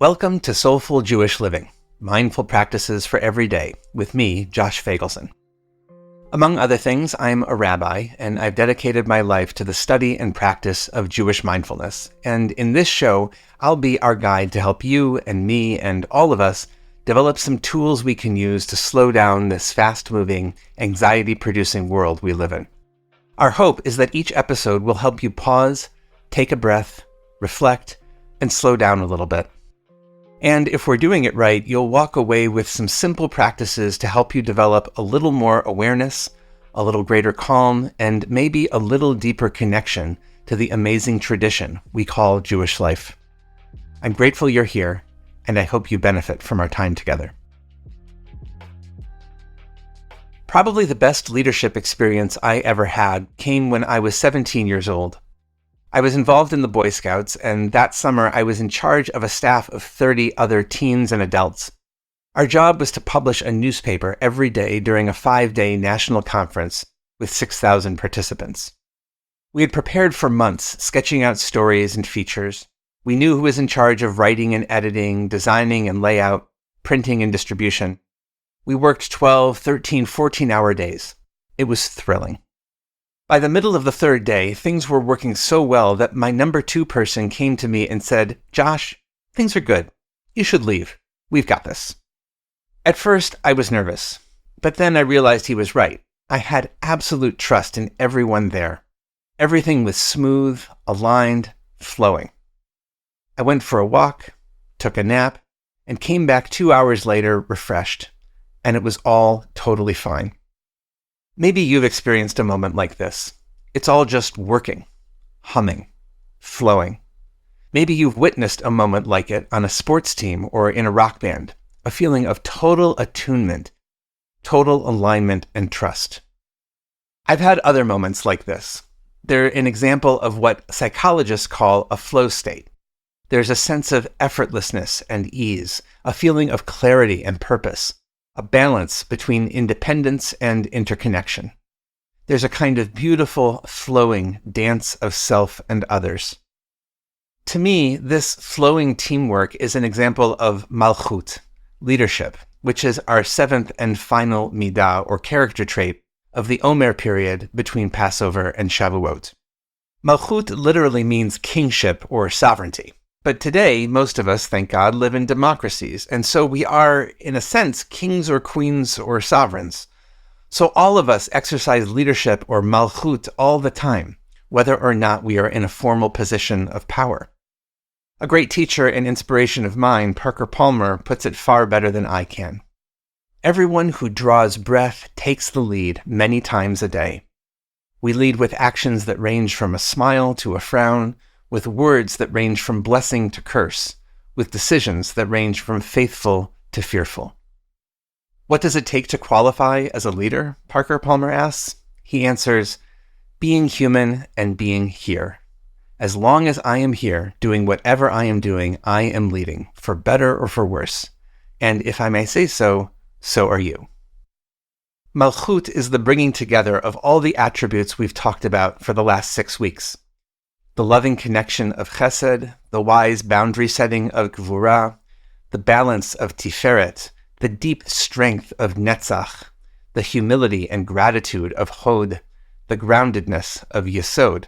Welcome to Soulful Jewish Living, Mindful Practices for Every Day, with me, Josh Feigelson. Among other things, I'm a rabbi, and I've dedicated my life to the study and practice of Jewish mindfulness. And in this show, I'll be our guide to help you and me and all of us develop some tools we can use to slow down this fast-moving, anxiety-producing world we live in. Our hope is that each episode will help you pause, take a breath, reflect, and slow down a little bit. And if we're doing it right, you'll walk away with some simple practices to help you develop a little more awareness, a little greater calm, and maybe a little deeper connection to the amazing tradition we call Jewish life. I'm grateful you're here, and I hope you benefit from our time together. Probably the best leadership experience I ever had came when I was 17 years old. I was involved in the Boy Scouts, and that summer I was in charge of a staff of 30 other teens and adults. Our job was to publish a newspaper every day during a 5-day national conference with 6,000 participants. We had prepared for months, sketching out stories and features. We knew who was in charge of writing and editing, designing and layout, printing and distribution. We worked 12, 13, 14-hour days. It was thrilling. By the middle of the third day, things were working so well that my number 2 person came to me and said, "Josh, things are good. You should leave. We've got this." At first, I was nervous, but then I realized he was right. I had absolute trust in everyone there. Everything was smooth, aligned, flowing. I went for a walk, took a nap, and came back 2 hours later refreshed, and it was all totally fine. Maybe you've experienced a moment like this. It's all just working, humming, flowing. Maybe you've witnessed a moment like it on a sports team or in a rock band, a feeling of total attunement, total alignment and trust. I've had other moments like this. They're an example of what psychologists call a flow state. There's a sense of effortlessness and ease, a feeling of clarity and purpose, a balance between independence and interconnection. There's a kind of beautiful, flowing dance of self and others. To me, this flowing teamwork is an example of malchut, leadership, which is our 7th and final middah, or character trait, of the Omer period between Passover and Shavuot. Malchut literally means kingship or sovereignty. But today, most of us, thank God, live in democracies, and so we are, in a sense, kings or queens or sovereigns. So all of us exercise leadership or malchut all the time, whether or not we are in a formal position of power. A great teacher and inspiration of mine, Parker Palmer, puts it far better than I can. Everyone who draws breath takes the lead many times a day. We lead with actions that range from a smile to a frown, with words that range from blessing to curse, with decisions that range from faithful to fearful. What does it take to qualify as a leader? Parker Palmer asks. He answers, being human and being here. As long as I am here, doing whatever I am doing, I am leading, for better or for worse. And if I may say so, so are you. Malchut is the bringing together of all the attributes we've talked about for the last 6 weeks. The loving connection of chesed, the wise boundary setting of gvura, the balance of tiferet, the deep strength of netzach, the humility and gratitude of hod, the groundedness of yesod.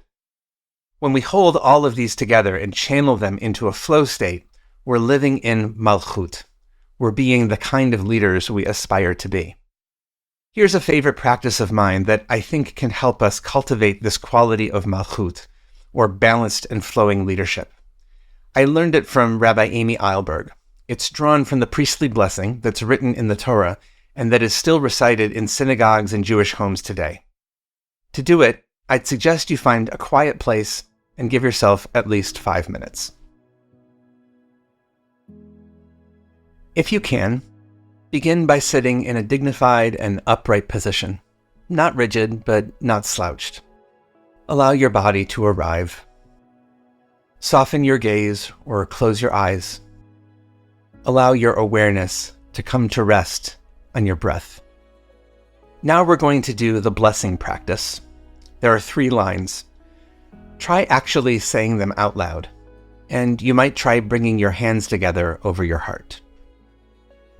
When we hold all of these together and channel them into a flow state, we're living in malchut. We're being the kind of leaders we aspire to be. Here's a favorite practice of mine that I think can help us cultivate this quality of malchut, or balanced and flowing leadership. I learned it from Rabbi Amy Eilberg. It's drawn from the priestly blessing that's written in the Torah and that is still recited in synagogues and Jewish homes today. To do it, I'd suggest you find a quiet place and give yourself at least 5 minutes. If you can, begin by sitting in a dignified and upright position, not rigid, but not slouched. Allow your body to arrive. Soften your gaze or close your eyes. Allow your awareness to come to rest on your breath. Now we're going to do the blessing practice. There are 3 lines. Try actually saying them out loud. and you might try bringing your hands together over your heart.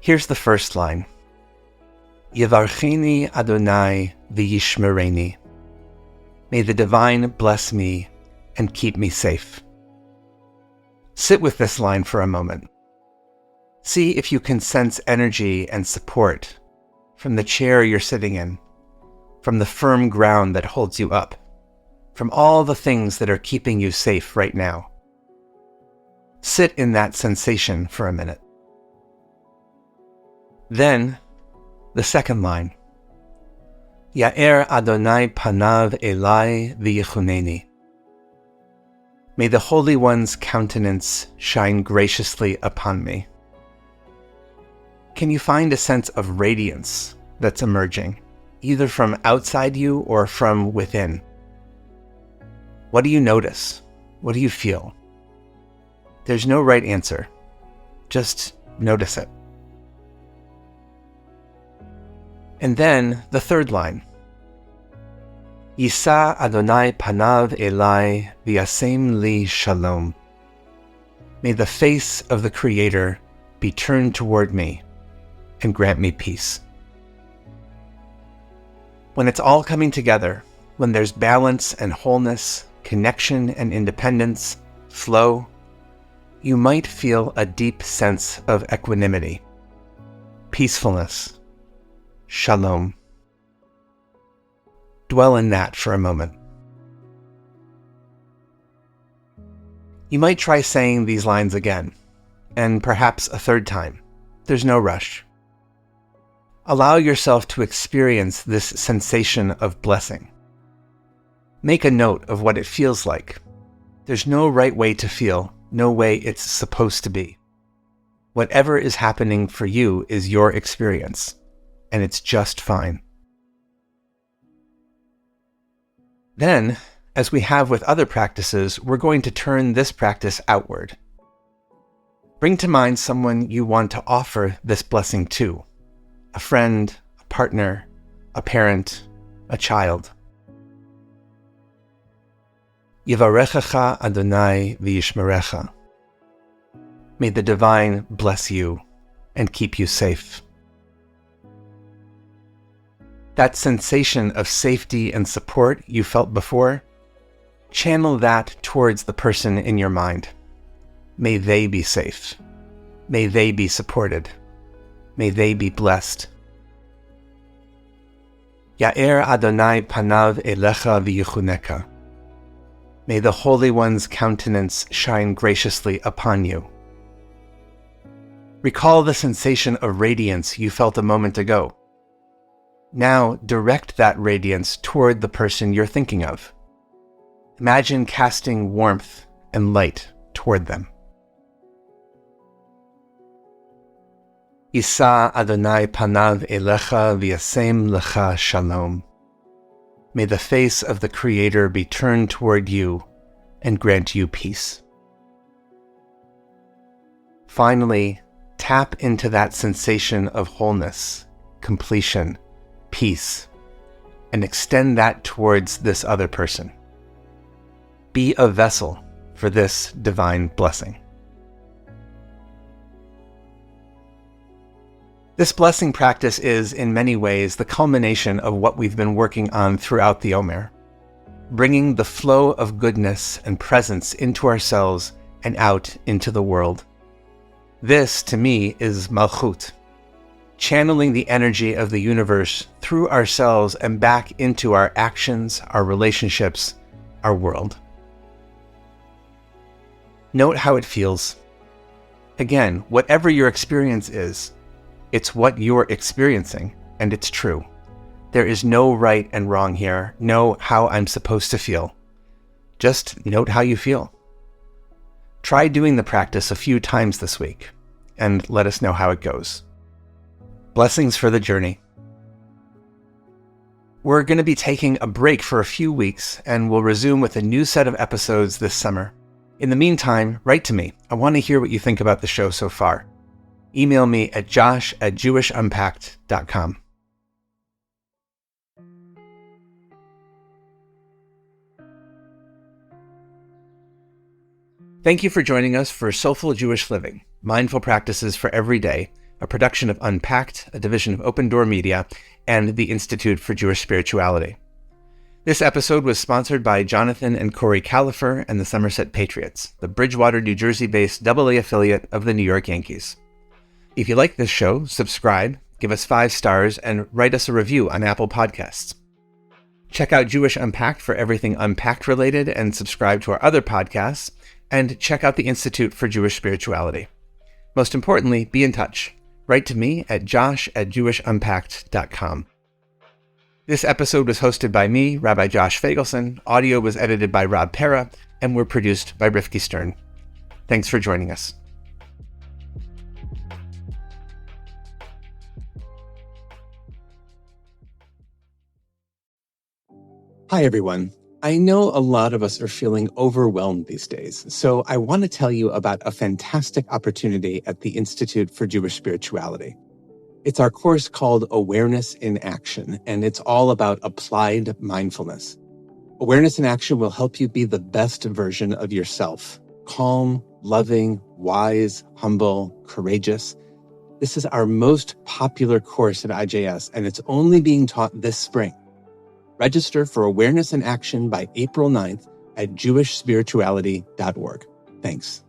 Here's the first line. Yevarcheni Adonai v'yishmereni. May the divine bless me and keep me safe. Sit with this line for a moment. See if you can sense energy and support from the chair you're sitting in, from the firm ground that holds you up, from all the things that are keeping you safe right now. Sit in that sensation for a minute. Then, the second line. Ya'er Adonai panav elai v'yichuneni. May the Holy One's countenance shine graciously upon me. Can you find a sense of radiance that's emerging, either from outside you or from within? What do you notice? What do you feel? There's no right answer. Just notice it. And then the third line. Yisa Adonai panav elai v'yasem li shalom. May the face of the Creator be turned toward me and grant me peace. When it's all coming together, when there's balance and wholeness, connection and independence, flow, you might feel a deep sense of equanimity, peacefulness, shalom. Dwell in that for a moment. You might try saying these lines again, and perhaps a third time. There's no rush. Allow yourself to experience this sensation of blessing. Make a note of what it feels like. There's no right way to feel, no way it's supposed to be. Whatever is happening for you is your experience, and it's just fine. Then, as we have with other practices, we're going to turn this practice outward. Bring to mind someone you want to offer this blessing to. A friend, a partner, a parent, a child. Yivarechecha Adonai v'yishmerecha. May the divine bless you and keep you safe. That sensation of safety and support you felt before, channel that towards the person in your mind. May they be safe. May they be supported. May they be blessed. Ya'er Adonai panav elecha v'yichuneka. May the Holy One's countenance shine graciously upon you. Recall the sensation of radiance you felt a moment ago. Now direct that radiance toward the person you're thinking of. Imagine casting warmth and light toward them. Yisa Adonai panav elecha v'yasem lecha shalom. May the face of the Creator be turned toward you and grant you peace. Finally, tap into that sensation of wholeness, completion, peace, and extend that towards this other person. Be a vessel for this divine blessing. This blessing practice is, in many ways, the culmination of what we've been working on throughout the Omer, bringing the flow of goodness and presence into ourselves and out into the world. This, to me, is malchut, channeling the energy of the universe through ourselves and back into our actions, our relationships, our world. Note how it feels. Again, whatever your experience is, it's what you're experiencing, and it's true. There is no right and wrong here, no how I'm supposed to feel. Just note how you feel. Try doing the practice a few times this week, and let us know how it goes. Blessings for the journey. We're going to be taking a break for a few weeks, and we'll resume with a new set of episodes this summer. In the meantime, write to me. I want to hear what you think about the show so far. Email me at josh@jewishunpacked.com. Thank you for joining us for Soulful Jewish Living, Mindful Practices for Every Day, a production of Unpacked, a division of Open Door Media, and the Institute for Jewish Spirituality. This episode was sponsored by Jonathan and Corey Califer and the Somerset Patriots, the Bridgewater, New Jersey-based AA affiliate of the New York Yankees. If you like this show, subscribe, give us 5 stars, and write us a review on Apple Podcasts. Check out Jewish Unpacked for everything Unpacked related and subscribe to our other podcasts, and check out the Institute for Jewish Spirituality. Most importantly, be in touch. Write to me at josh@jewishunpacked.com. This episode was hosted by me, Rabbi Josh Feigelson. Audio was edited by Rob Pera, and were produced by Rifki Stern. Thanks for joining us. Hi, everyone. I know a lot of us are feeling overwhelmed these days, so I want to tell you about a fantastic opportunity at the Institute for Jewish Spirituality. It's our course called Awareness in Action, and it's all about applied mindfulness. Awareness in Action will help you be the best version of yourself, calm, loving, wise, humble, courageous. This is our most popular course at IJS, and it's only being taught this spring. Register for Awareness in Action by April 9th at jewishspirituality.org. Thanks.